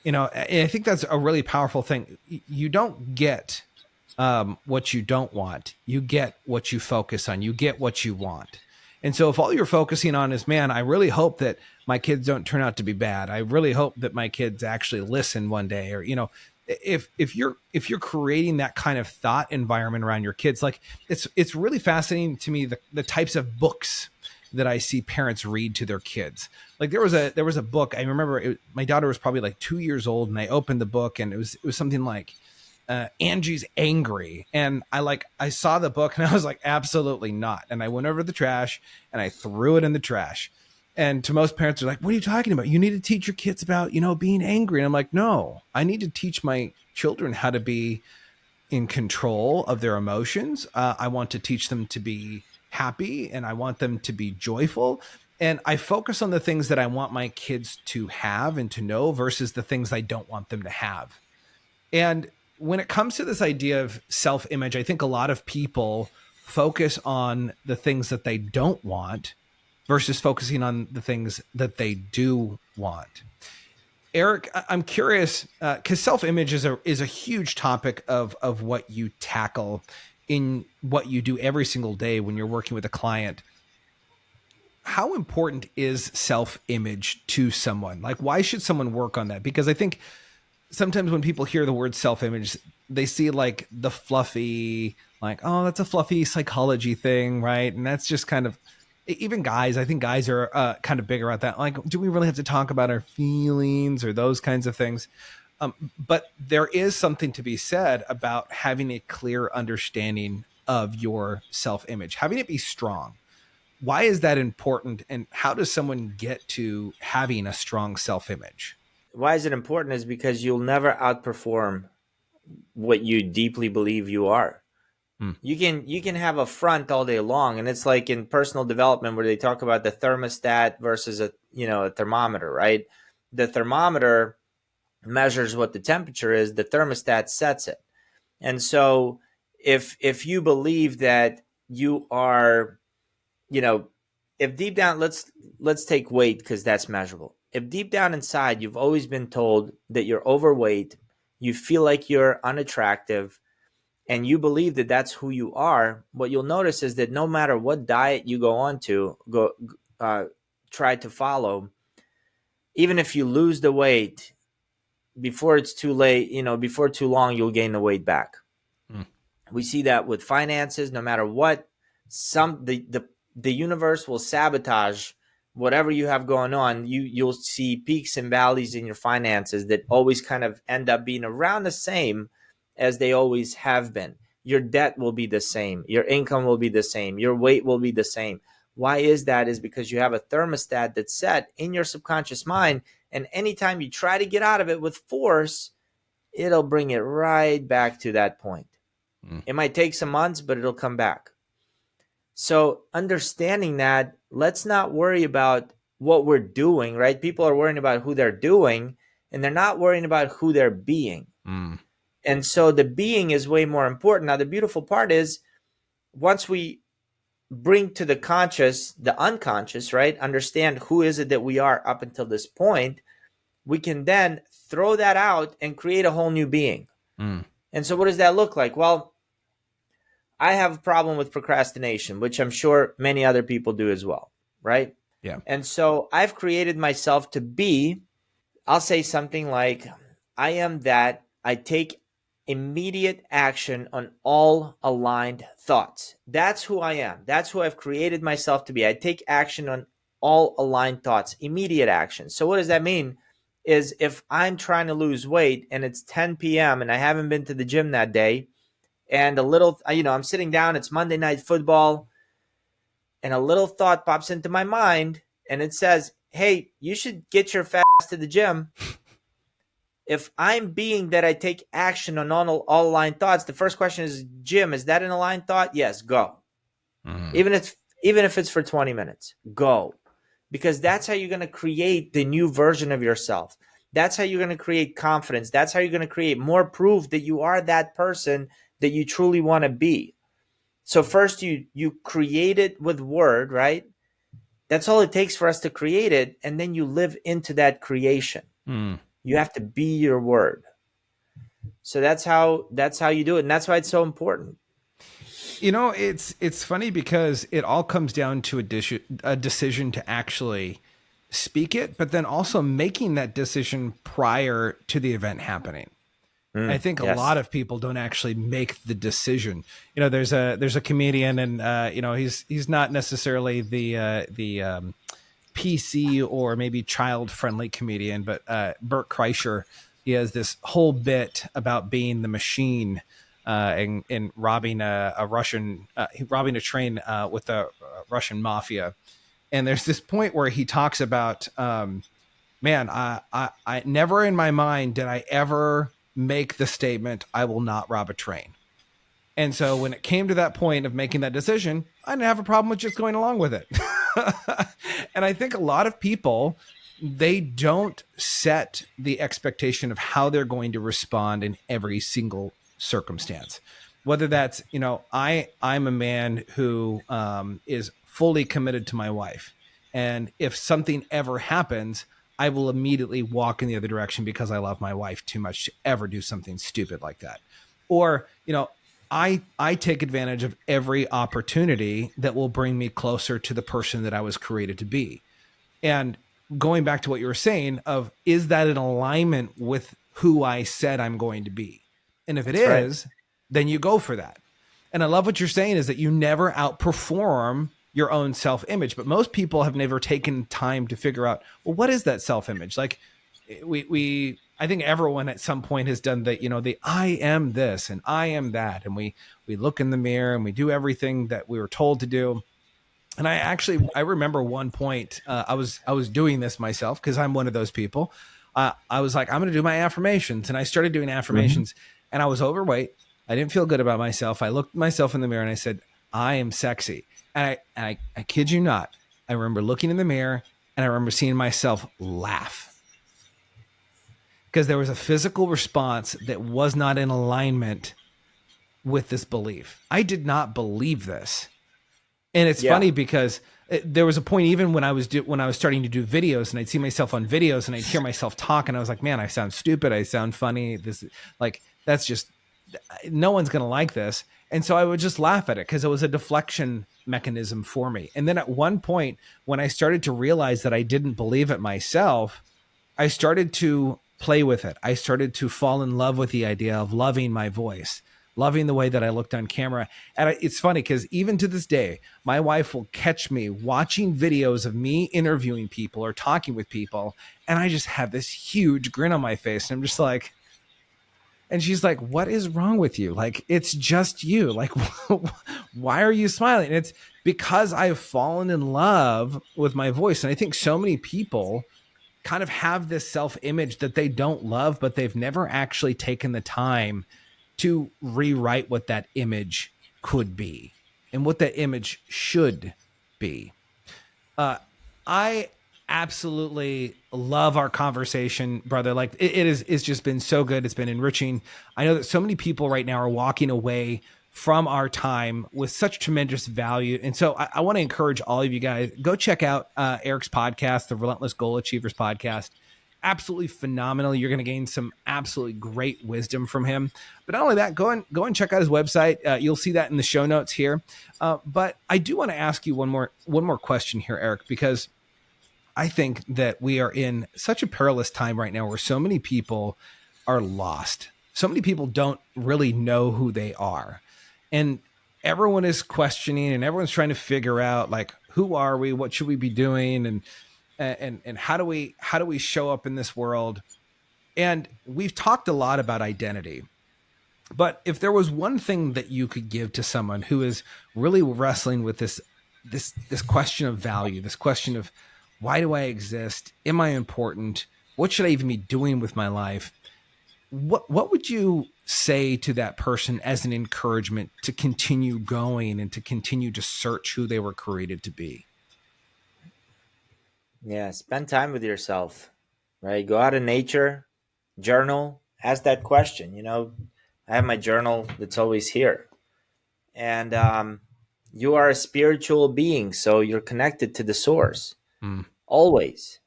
[SPEAKER 2] And I think that's a really powerful thing. You don't get what you don't want. You get what you focus on. You get what you want. And so if all you're focusing on is, man, I really hope that my kids don't turn out to be bad. I really hope that my kids actually listen one day, or, if you're creating that kind of thought environment around your kids, like it's really fascinating to me, the types of books that I see parents read to their kids. Like there was a book, I remember my daughter was probably like 2 years old, and I opened the book, and it was something like Angie's Angry. And I saw the book, and I was like, absolutely not. And I went over to the trash and I threw it in the trash. And to most parents, are like, what are you talking about? You need to teach your kids about, being angry. And I'm like, no, I need to teach my children how to be in control of their emotions. I want to teach them to be happy, and I want them to be joyful. And I focus on the things that I want my kids to have and to know versus the things I don't want them to have. And when it comes to this idea of self-image, I think a lot of people focus on the things that they don't want versus focusing on the things that they do want. Eric, I'm curious, because self-image is a huge topic of what you tackle in what you do every single day when you're working with a client. How important is self-image to someone? Like, why should someone work on that? Because I think sometimes when people hear the word self-image, they see like the fluffy, like, oh, that's a fluffy psychology thing, right? And that's just kind of, even guys, I think guys are kind of bigger at that. Like, do we really have to talk about our feelings or those kinds of things? But there is something to be said about having a clear understanding of your self-image, having it be strong. Why is that important? And how does someone get to having a strong self-image?
[SPEAKER 3] Why is it important is because you'll never outperform what you deeply believe you are. You can have a front all day long, and it's like in personal development where they talk about the thermostat versus a thermometer, right? The thermometer measures what the temperature is, the thermostat sets it. And so if you believe that you are, if deep down, let's take weight because that's measurable. If deep down inside you've always been told that you're overweight, you feel like you're unattractive, and you believe that that's who you are, what you'll notice is that no matter what diet you go on to try to follow, even if you lose the weight before it's too late, before too long, you'll gain the weight back. We see that with finances. No matter what, the universe will sabotage whatever you have going on. You'll see peaks and valleys in your finances that always kind of end up being around the same as they always have been. Your debt will be the same. Your income will be the same. Your weight will be the same. Why is that? Is because you have a thermostat that's set in your subconscious mind, and anytime you try to get out of it with force, it'll bring it right back to that point. It might take some months, but it'll come back. So understanding that, let's not worry about what we're doing, right? People are worrying about who they're doing, and they're not worrying about who they're being. And so the being is way more important. Now, the beautiful part is once we bring to the conscious, the unconscious, right? Understand who is it that we are up until this point, we can then throw that out and create a whole new being. And so what does that look like? Well, I have a problem with procrastination, which I'm sure many other people do as well, right?
[SPEAKER 2] Yeah.
[SPEAKER 3] And so I've created myself to be, I'll say something like, I am that I take immediate action on all aligned thoughts. That's who I am. That's who I've created myself to be. I take action on all aligned thoughts, immediate action. So what does that mean? Is if I'm trying to lose weight and it's 10 p.m. and I haven't been to the gym that day, and a little, I'm sitting down, it's Monday Night Football, and a little thought pops into my mind and it says, hey, you should get your fat ass to the gym. If I'm being that I take action on all aligned thoughts, the first question is, Jim, is that an aligned thought? Yes, go. Even if it's for 20 minutes, go. Because that's how you're going to create the new version of yourself. That's how you're going to create confidence. That's how you're going to create more proof that you are that person that you truly want to be. So first you create it with word, right? That's all it takes for us to create it. And then you live into that creation. You have to be your word. So that's how you do it. And that's why it's so important.
[SPEAKER 2] It's funny because it all comes down to a decision to actually speak it, but then also making that decision prior to the event happening. I think a lot of people don't actually make the decision. There's a comedian, and he's not necessarily the PC or maybe child-friendly comedian, but Bert Kreischer, he has this whole bit about being the machine and robbing a train with the Russian mafia. And there's this point where he talks about, I never in my mind did I ever make the statement, I will not rob a train. And so when it came to that point of making that decision, I didn't have a problem with just going along with it. And I think a lot of people, they don't set the expectation of how they're going to respond in every single circumstance. Whether that's, I'm a man who is fully committed to my wife. And if something ever happens, I will immediately walk in the other direction because I love my wife too much to ever do something stupid like that. Or, I take advantage of every opportunity that will bring me closer to the person that I was created to be. And going back to what you were saying is that in alignment with who I said I'm going to be? And if it is, then you go for that. And I love what you're saying is that you never outperform your own self-image, but most people have never taken time to figure out, well, what is that self-image? Like I think everyone at some point has done the I am this and I am that. And we look in the mirror and we do everything that we were told to do. And I remember one point, I was doing this myself because I'm one of those people. I was like, I'm going to do my affirmations. And I started doing affirmations and I was overweight. I didn't feel good about myself. I looked at myself in the mirror and I said, I am sexy. And I kid you not, I remember looking in the mirror and I remember seeing myself laugh because there was a physical response that was not in alignment with this belief. I did not believe this. And it's funny because there was a point even when I was starting to do videos and I'd see myself on videos and I'd hear myself talk and I was like, man, I sound stupid. I sound funny. That's just, no one's going to like this. And so I would just laugh at it because it was a deflection mechanism for me. And then at one point when I started to realize that I didn't believe it myself, I started to play with it. I started to fall in love with the idea of loving my voice, loving the way that I looked on camera. And it's funny because even to this day, my wife will catch me watching videos of me interviewing people or talking with people. And I just have this huge grin on my face. And I'm just like, and she's like, what is wrong with you? Like, it's just you. Like, why are you smiling? And it's because I've fallen in love with my voice. And I think so many people kind of have this self-image that they don't love, but they've never actually taken the time to rewrite what that image could be. and what that image should be. I absolutely love our conversation, brother. Like it's just been so good. It's been enriching. I know that so many people right now are walking away from our time with such tremendous value. And so I want to encourage all of you guys, go check out Eric's podcast, the Relentless Goal Achievers podcast. Absolutely phenomenal. You're going to gain some absolutely great wisdom from him. But not only that, go and check out his website. You'll see that in the show notes here. But I do want to ask you one more question here, Eric, because I think that we are in such a perilous time right now where so many people are lost. So many people don't really know who they are. And everyone is questioning and everyone's trying to figure out, like, who are we? What should we be doing? And how do we show up in this world? And we've talked a lot about identity. But if there was one thing that you could give to someone who is really wrestling with this question of value, this question of, why do I exist? Am I important? What should I even be doing with my life? What would you say to that person as an encouragement to continue going and to continue to search who they were created to be?
[SPEAKER 3] Yeah, spend time with yourself, right? Go out in nature, journal, ask that question. I have my journal that's always here. And you are a spiritual being, so you're connected to the source, always.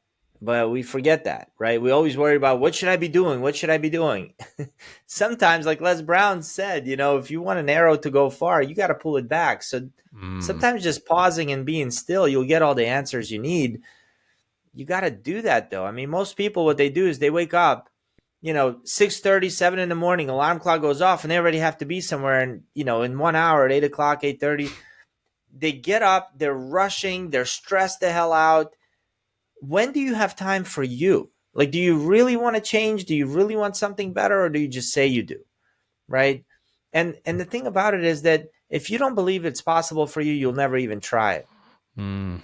[SPEAKER 3] But we forget that, right? We always worry about, what should I be doing? What should I be doing? Sometimes, like Les Brown said, if you want an arrow to go far, you got to pull it back. So sometimes just pausing and being still, you'll get all the answers you need. You got to do that, though. I mean, most people, what they do is they wake up, 6:30, 7 in the morning, alarm clock goes off, and they already have to be somewhere. And, in 1 hour at 8 o'clock, 8:30, they get up, they're rushing, they're stressed the hell out. When do you have time for you? Like, do you really want to change? Do you really want something better? Or do you just say you do? Right. And the thing about it is that if you don't believe it's possible for you, you'll never even try it.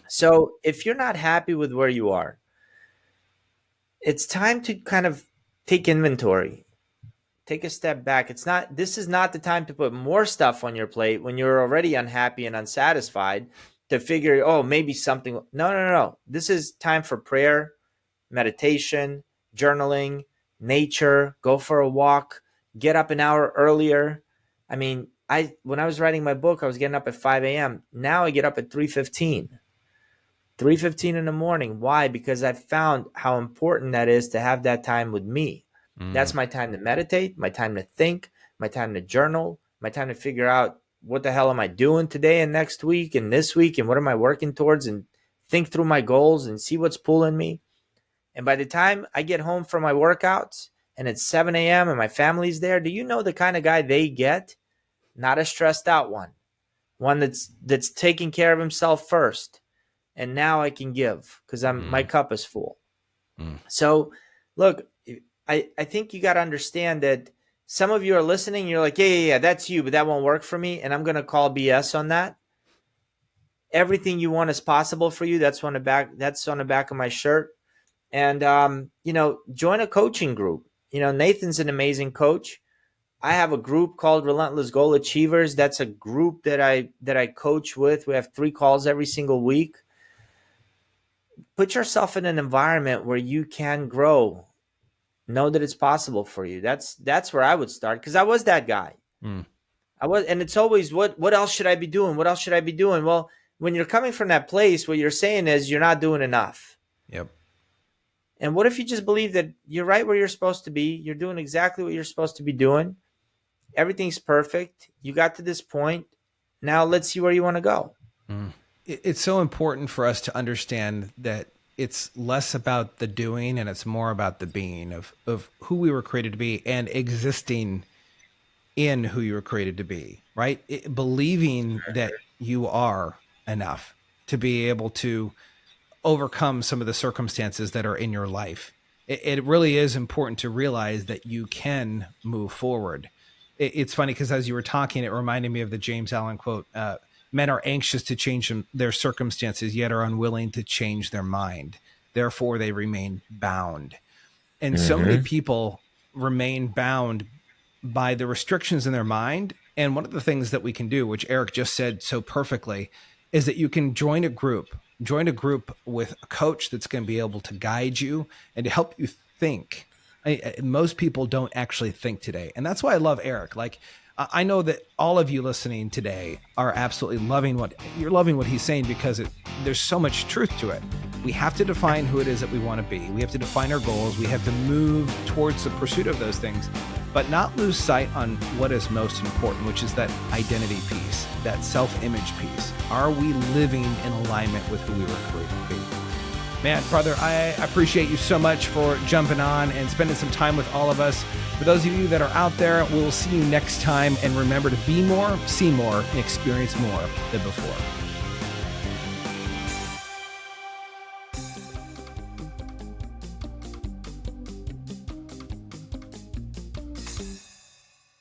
[SPEAKER 3] So if you're not happy with where you are, it's time to kind of take inventory, take a step back. This is not the time to put more stuff on your plate when you're already unhappy and unsatisfied, to figure, maybe something. No. This is time for prayer, meditation, journaling, nature, go for a walk, get up an hour earlier. I mean, when I was writing my book, I was getting up at 5 a.m. Now I get up at 3:15 in the morning. Why? Because I've found how important that is to have that time with me. That's my time to meditate, my time to think, my time to journal, my time to figure out, what the hell am I doing today and next week and this week, and what am I working towards, and think through my goals and see what's pulling me. And by the time I get home from my workouts and it's 7 a.m. and my family's there, do you know the kind of guy they get? Not a stressed out one that's taking care of himself first. And now I can give because my cup is full. So look, I think you got to understand that some of you are listening. You're like, yeah, that's you, but that won't work for me. And I'm going to call BS on that. Everything you want is possible for you. That's on the back of my shirt. And, join a coaching group. Nathan's an amazing coach. I have a group called Relentless Goal Achievers. That's a group that I coach with. We have 3 calls every single week. Put yourself in an environment where you can grow. Know that it's possible for you. That's where I would start, because I was that guy. And it's always, what else should I be doing? What else should I be doing? Well, when you're coming from that place, what you're saying is you're not doing enough.
[SPEAKER 2] Yep.
[SPEAKER 3] And what if you just believe that you're right where you're supposed to be? You're doing exactly what you're supposed to be doing. Everything's perfect. You got to this point. Now let's see where you want to go.
[SPEAKER 2] It's so important for us to understand that it's less about the doing and it's more about the being of who we were created to be and existing in who you were created to be, right? Believing that you are enough to be able to overcome some of the circumstances that are in your life. It really is important to realize that you can move forward. It's funny because as you were talking, it reminded me of the James Allen quote, men are anxious to change their circumstances, yet are unwilling to change their mind. Therefore, they remain bound. And so many people remain bound by the restrictions in their mind And one of the things that we can do, which Eric just said so perfectly, is that you can join a group with a coach that's going to be able to guide you and to help you think. Most people don't actually think today. And that's why I love Eric. Like, I know that all of you listening today are absolutely loving what he's saying, because there's so much truth to it. We have to define who it is that we want to be. We have to define our goals. We have to move towards the pursuit of those things, but not lose sight on what is most important, which is that identity piece, that self-image piece. Are we living in alignment with who we were created to be? Man, brother, I appreciate you so much for jumping on and spending some time with all of us. For those of you that are out there, we'll see you next time. And remember to be more, see more, and experience more than before.